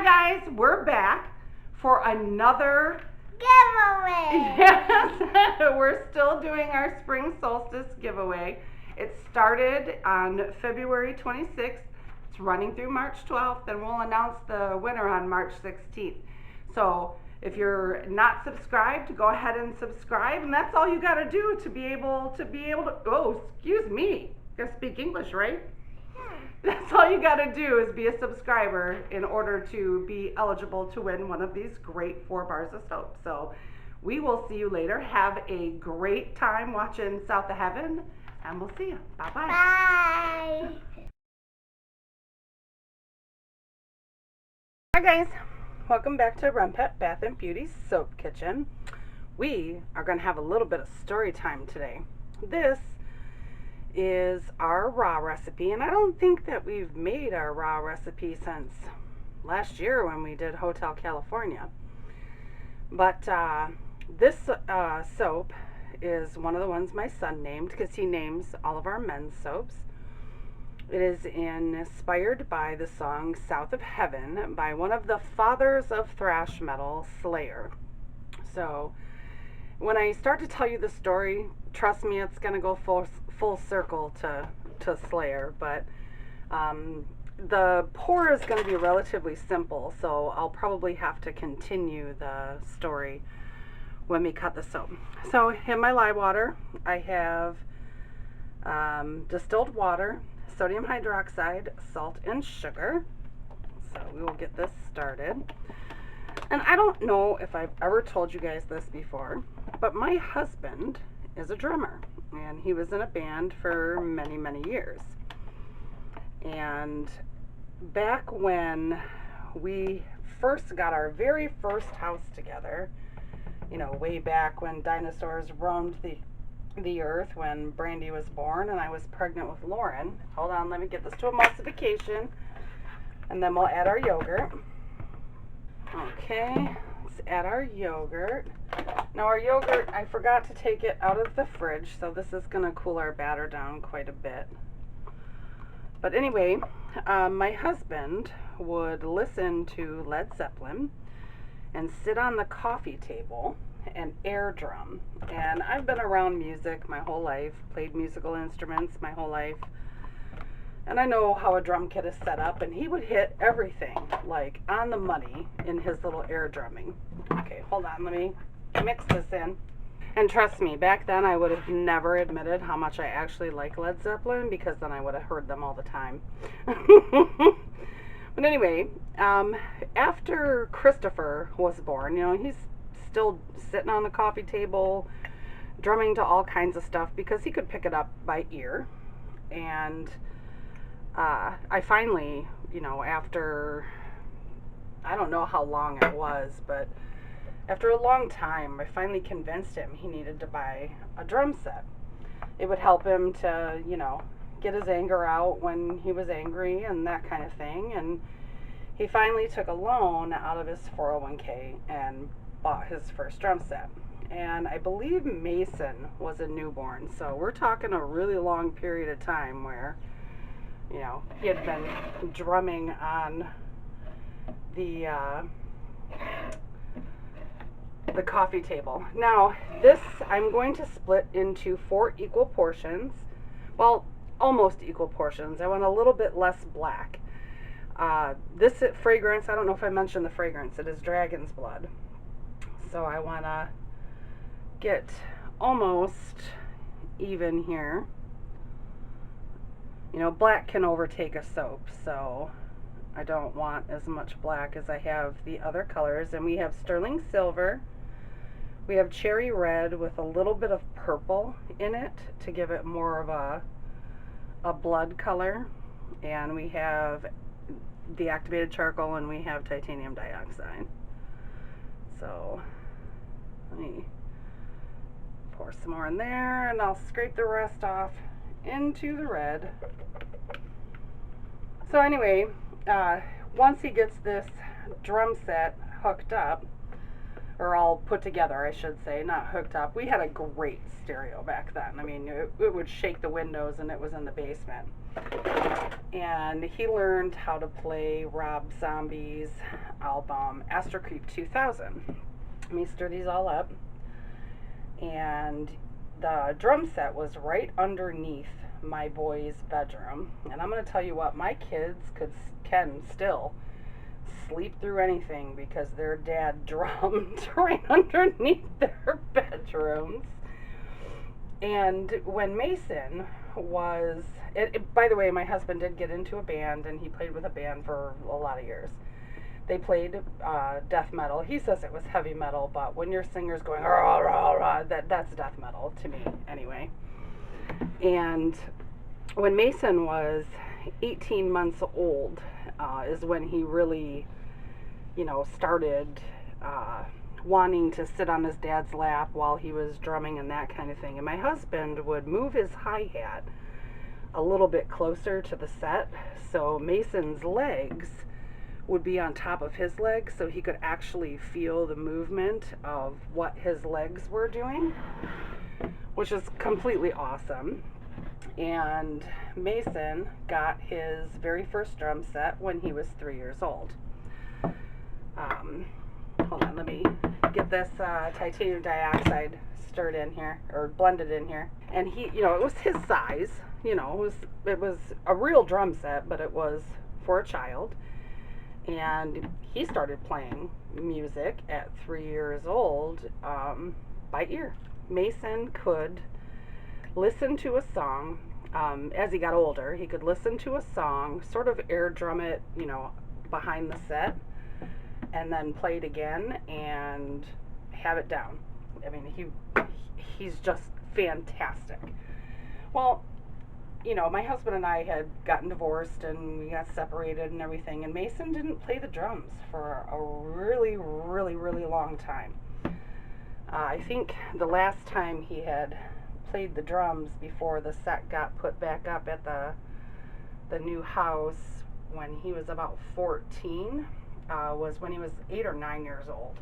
Hi guys, we're back for another giveaway. Yes, we're still doing our spring solstice giveaway. It started on February 26th. It's running through March 12th, and we'll announce the winner on March 16th. So if you're not subscribed, go ahead and subscribe, and that's all you got to do to be able to. Oh, excuse me. You gotta speak English, right? That's all you got to do is be a subscriber in order to be eligible to win one of these great 4 bars of soap. So we will see you later. Have a great time watching South of Heaven, and we'll see you. Bye-bye. Bye. Hi guys, welcome back to Renpet Bath Beauty Soap Kitchen. We are going to have a little bit of story time today. This is our raw recipe, and I don't think that we've made our raw recipe since last year when we did Hotel California. But this soap is one of the ones my son named, because he names all of our men's soaps. It is inspired by the song South of Heaven by one of the fathers of thrash metal, Slayer. So when I start to tell you the story, trust me, it's going to go full circle to Slayer, but the pour is going to be relatively simple, so I'll probably have to continue the story when we cut the soap. So in my lye water, I have distilled water, sodium hydroxide, salt, and sugar. So we will get this started. And I don't know if I've ever told you guys this before, but my husband is a drummer, and he was in a band for many, many years. And back when we first got our very first house together, you know, way back when dinosaurs roamed the earth, when Brandy was born and I was pregnant with Lauren. Hold on, let me get this to emulsification, and then we'll add our yogurt. Okay, let's add our yogurt. Now our yogurt, I forgot to take it out of the fridge, so this is going to cool our batter down quite a bit. But anyway, my husband would listen to Led Zeppelin and sit on the coffee table and air drum. And I've been around music my whole life, played musical instruments my whole life, and I know how a drum kit is set up, and he would hit everything like on the money in his little air drumming. Okay, hold on, let me mix this in. And trust me, back then I would have never admitted how much I actually like Led Zeppelin, because then I would have heard them all the time. But anyway, after Christopher was born, you know, he's still sitting on the coffee table drumming to all kinds of stuff because he could pick it up by ear. And I finally, you know, after, I don't know how long it was, but after a long time, I finally convinced him he needed to buy a drum set. It would help him to, you know, get his anger out when he was angry and that kind of thing. And he finally took a loan out of his 401k and bought his first drum set. And I believe Mason was a newborn, so we're talking a really long period of time where, you know, he had been drumming on the coffee table. Now, this I'm going to split into 4 equal portions. Well, almost equal portions. I want a little bit less black. This fragrance, I don't know if I mentioned the fragrance, it is dragon's blood. So I want to get almost even here. You know, black can overtake a soap, so I don't want as much black as I have the other colors. And we have sterling silver. We have cherry red with a little bit of purple in it to give it more of a blood color. And we have deactivated charcoal, and we have titanium dioxide. So let me pour some more in there, and I'll scrape the rest off into the red. So anyway, once he gets this drum set hooked up, or all put together, I should say, not hooked up. We had a great stereo back then. I mean, it would shake the windows, and it was in the basement. And he learned how to play Rob Zombie's album Astro Creep 2000. Let me stir these all up. And the drum set was right underneath my boy's bedroom. And I'm going to tell you what, my kids can still sleep through anything because their dad drummed right underneath their bedrooms. And when Mason was, by the way, my husband did get into a band, and he played with a band for a lot of years. They played death metal. He says it was heavy metal, but when your singer's going rah, rah, rah, that's death metal to me anyway. And when Mason was 18 months old is when he really, started wanting to sit on his dad's lap while he was drumming and that kind of thing. And my husband would move his hi-hat a little bit closer to the set, so Mason's legs would be on top of his legs, so he could actually feel the movement of what his legs were doing, which is completely awesome. And Mason got his very first drum set when he was 3 years old. Hold on, let me get this titanium dioxide stirred in here, or blended in here. And he, it was his size, it was a real drum set, but it was for a child. And he started playing music at 3 years old by ear. Mason could listen to a song. As he got older, he could listen to a song, sort of air drum it, behind the set, and then play it again and have it down. I mean, he's just fantastic. Well, my husband and I had gotten divorced and we got separated and everything, and Mason didn't play the drums for a really, really, really long time. I think the last time he had played the drums before the set got put back up at the new house when he was about 14 was when he was 8 or 9 years old.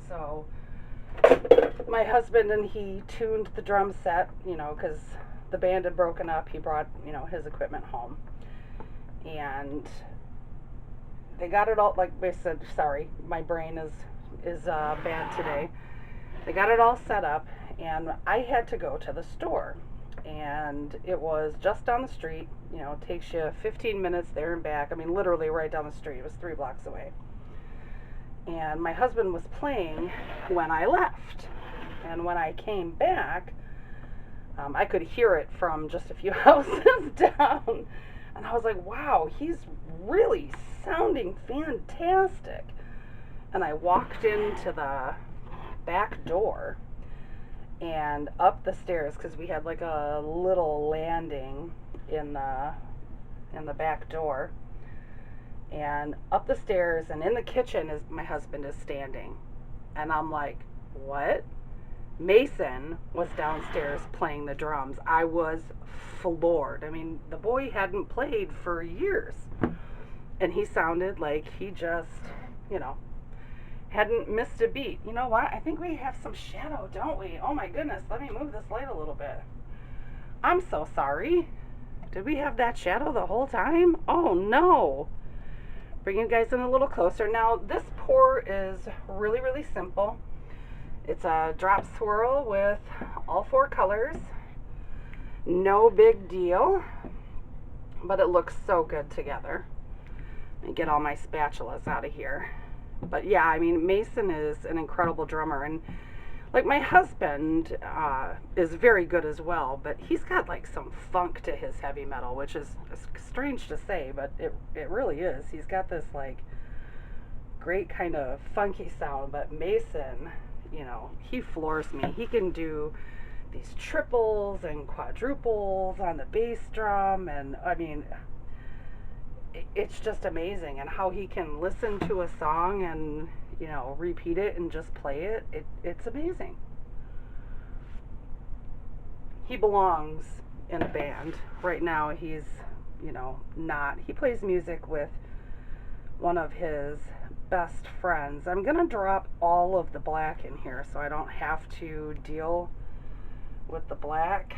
So my husband and he tuned the drum set, because the band had broken up. He brought, his equipment home, and they got it all, like I said, sorry, my brain is bad today. They got it all set up, and I had to go to the store, and it was just down the street. It takes you 15 minutes there and back. I mean, literally right down the street. It was 3 blocks away. And my husband was playing when I left, and when I came back, I could hear it from just a few houses down, and I was like, wow, he's really sounding fantastic. And I walked into the back door and up the stairs, because we had like a little landing in the back door, and up the stairs and in the kitchen is my husband is standing, and I'm like, what? Mason was downstairs playing the drums. I was floored. I mean, the boy hadn't played for years, and he sounded like he just, hadn't missed a beat. You know what? I think we have some shadow, don't we? Oh my goodness, let me move this light a little bit. I'm so sorry. Did we have that shadow the whole time? Oh no. Bring you guys in a little closer. Now, this pour is really, really simple. It's a drop swirl with all 4 colors. No big deal, but it looks so good together. Let me get all my spatulas out of here. But yeah, I mean, Mason is an incredible drummer, and like my husband is very good as well, but he's got like some funk to his heavy metal, which is strange to say, but it really is. He's got this like great kind of funky sound, but Mason, he floors me. He can do these triples and quadruples on the bass drum, and I mean, it's just amazing. And how he can listen to a song and repeat it and just play it. It's amazing. He belongs in a band. Right now he's, not. He plays music with one of his best friends. I'm going to drop all of the black in here so I don't have to deal with the black.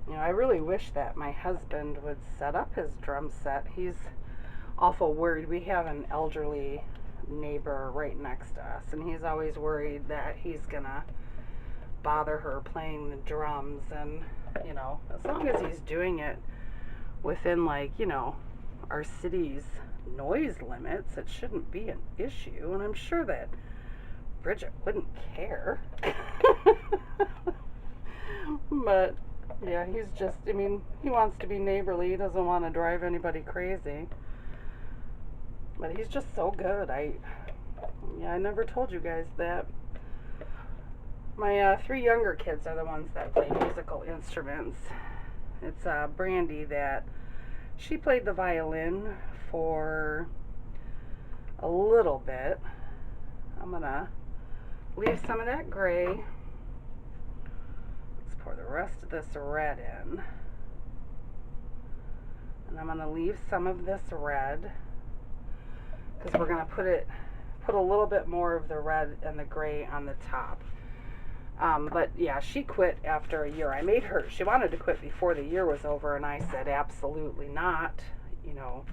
You know, I really wish that my husband would set up his drum set. He's awful worried. We have an elderly neighbor right next to us, and he's always worried that he's gonna bother her playing the drums. And, you know, as long as he's doing it within, like, you know, our city's noise limits, it shouldn't be an issue. And I'm sure that Bridget wouldn't care. But yeah, he's just, I mean, he wants to be neighborly. He doesn't want to drive anybody crazy. But he's just so good. I never told you guys that. My 3 younger kids are the ones that play musical instruments. It's Brandy that she played the violin for a little bit. I'm gonna leave some of that gray. Let's pour the rest of this red in. And I'm gonna leave some of this red because we're gonna put a little bit more of the red and the gray on the top. But yeah, she quit after a year. I made her, she wanted to quit before the year was over, and I said absolutely not. You know,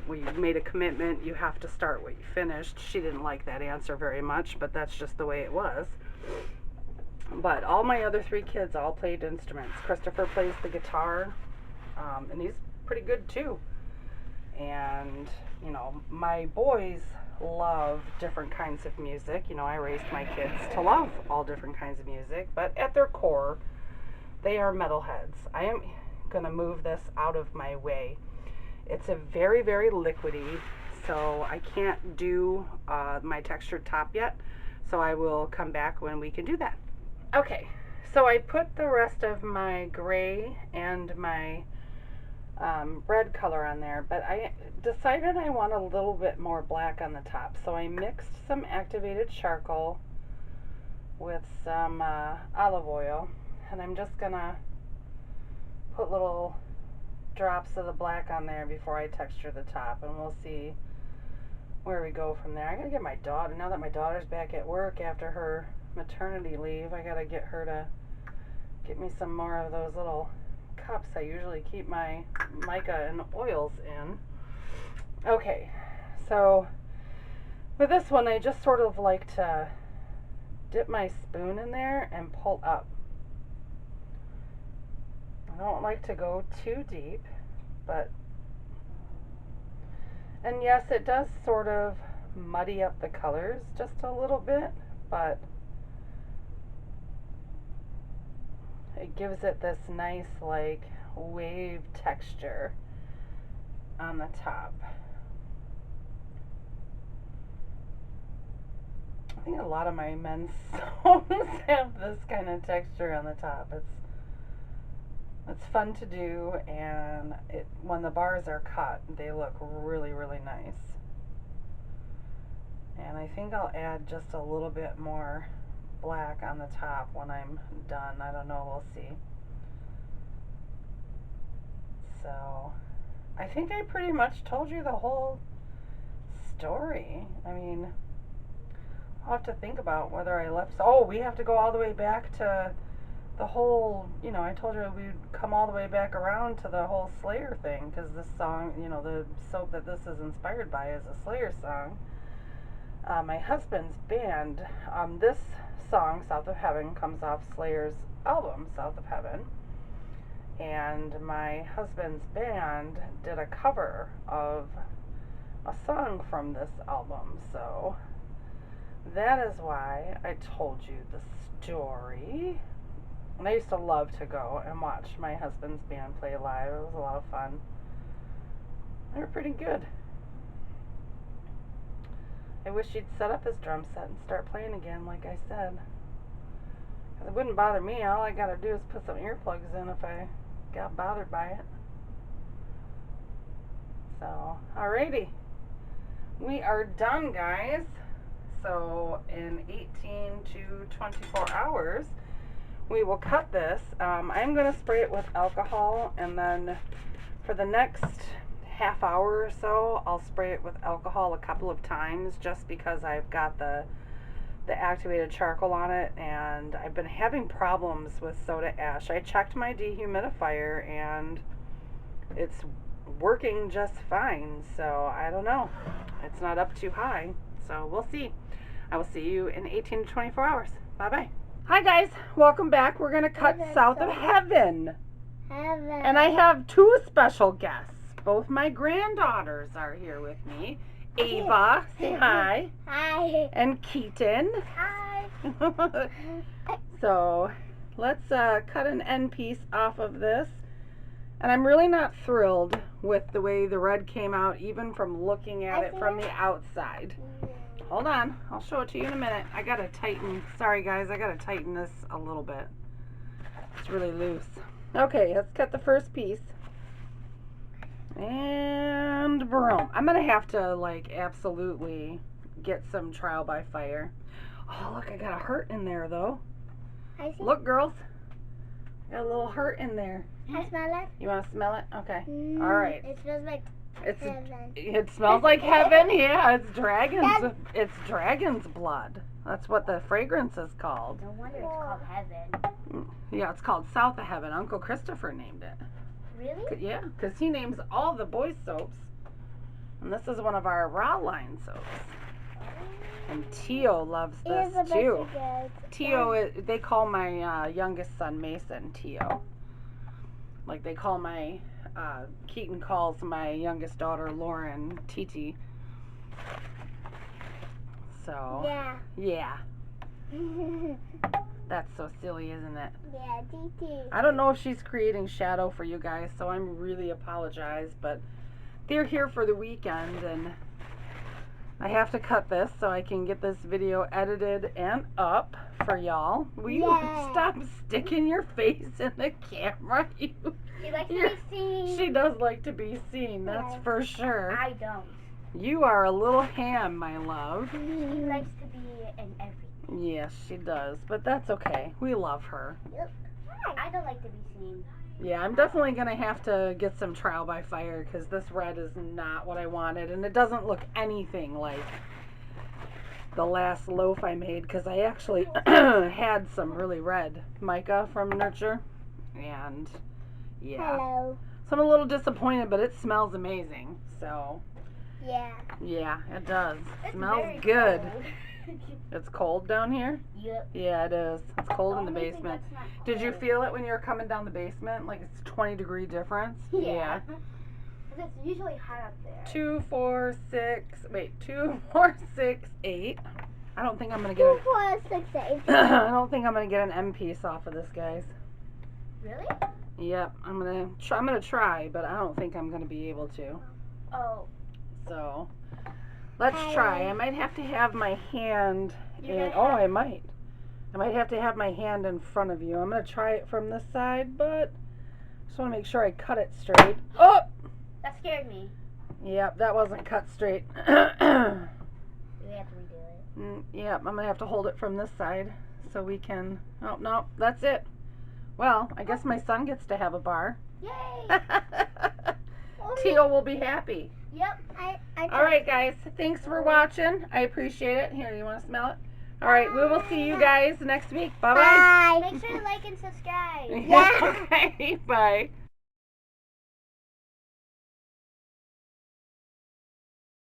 when you've made a commitment, you have to start what you finished. She didn't like that answer very much, but that's just the way it was. But all my other 3 kids all played instruments. Christopher plays the guitar, and he's pretty good too. And, you know, my boys love different kinds of music. You know, I raised my kids to love all different kinds of music, but at their core, they are metalheads. I am going to move this out of my way. It's a very, very liquidy, so I can't do my textured top yet, so I will come back when we can do that. Okay, so I put the rest of my gray and my red color on there, but I decided I want a little bit more black on the top, so I mixed some activated charcoal with some olive oil, and I'm just gonna put little drops of the black on there before I texture the top, and we'll see where we go from there. I gotta get my daughter, now that my daughter's back at work after her maternity leave, I gotta get her to get me some more of those little cups I usually keep my mica and oils in. Okay, so with this one, I just sort of like to dip my spoon in there and pull up. I don't like to go too deep, but, and yes, it does sort of muddy up the colors just a little bit, but it gives it this nice, like, wave texture on the top. I think a lot of my men's songs have this kind of texture on the top. It's fun to do, and when the bars are cut, they look really, really nice. And I think I'll add just a little bit more black on the top when I'm done. I don't know, we'll see. So I think I pretty much told you the whole story. I mean, I'll have to think about whether I left. Oh, we have to go all the way back to the whole, you know, I told you we'd come all the way back around to the whole Slayer thing, because this song, you know, the soap that this is inspired by is a Slayer song. My husband's band, this song, South of Heaven, comes off Slayer's album, South of Heaven. And my husband's band did a cover of a song from this album. So that is why I told you the story. And I used to love to go and watch my husband's band play live. It was a lot of fun. They were pretty good. I wish he'd set up his drum set and start playing again, like I said. It wouldn't bother me. All I gotta do is put some earplugs in if I got bothered by it. So, alrighty. We are done, guys. So, in 18 to 24 hours, we will cut this. I'm going to spray it with alcohol, and then for the next half hour or so, I'll spray it with alcohol a couple of times, just because I've got the the activated charcoal on it, and I've been having problems with soda ash. I checked my dehumidifier and it's working just fine, so I don't know. It's not up too high, so we'll see. I will see you in 18 to 24 hours. Bye-bye. Hi guys, welcome back. We're going to cut south of heaven. And I have two special guests. Both my granddaughters are here with me. Ava, say hi. Hi. And Keaton. Hi. So let's cut an end piece off of this. And I'm really not thrilled with the way the red came out, even from looking at it from the outside. Hold on, I'll show it to you in a minute. I gotta tighten, sorry guys, I gotta tighten this a little bit. It's really loose. Okay, let's cut the first piece. And boom. I'm gonna have to like absolutely get some trial by fire. Oh look, I got a hurt in there though. I see. Look girls, got a little hurt in there. I smell it. You want to smell it? Okay. All right. It smells like heaven. It smells like heaven. Yeah, it's dragons. It's dragon's blood. That's what the fragrance is called. No wonder it's called heaven. Yeah, it's called South of Heaven. Uncle Christopher named it. Really? Yeah, because he names all the boys' soaps. And this is one of our raw line soaps. And Tio loves this too. Tio, they call my youngest son Mason Tio. Like they call my, Keaton calls my youngest daughter Lauren Titi. So, yeah. That's so silly, isn't it? Yeah, Titi. I don't know if she's creating shadow for you guys, so I'm really apologize, but they're here for the weekend, and I have to cut this so I can get this video edited and up for y'all. Will you stop sticking your face in the camera? She likes to be seen. She does like to be seen, that's for sure. I don't. You are a little ham, my love. She likes to be in everything. Yes, she does, but that's okay. We love her. Yep. I don't like to be seen. Yeah, I'm definitely going to have to get some trial by fire because this red is not what I wanted, and it doesn't look anything like the last loaf I made because I actually had some really red mica from Nurture, and yeah. Hello. So I'm a little disappointed, but it smells amazing, so Yeah. yeah, it does. It's Smells very good. cold. It's cold down here? Yep. Yeah, it is. It's cold in the only thing basement. that's not Did you cold- feel it when you were coming down the basement? Like it's 20-degree difference? Yeah. Because it's usually hot up there. 2, 4, 6. Wait, 2, 4, 6, 8. I don't think I'm gonna get. 2, 4, 6, 8. I don't think I'm gonna get an M piece off of this, guys. Really? Yep, I'm gonna try, but I don't think I'm gonna be able to. Oh. So, let's try. I might have to have my hand You're in. gonna Oh, have- I might. I might have to have my hand in front of you. I'm gonna try it from this side, but just want to make sure I cut it straight. Oh. That scared me. Yep, that wasn't cut straight. We have to redo it. Yep, I'm gonna have to hold it from this side so we can. Oh no, that's it. Well, I guess my son gets to have a bar. Yay! Tio will be happy. Yep. All right, guys. Thanks for watching. I appreciate it. Here, you want to smell it? All right, we will see you guys next week. Bye-bye. Make sure to like and subscribe. Yeah. Okay, bye.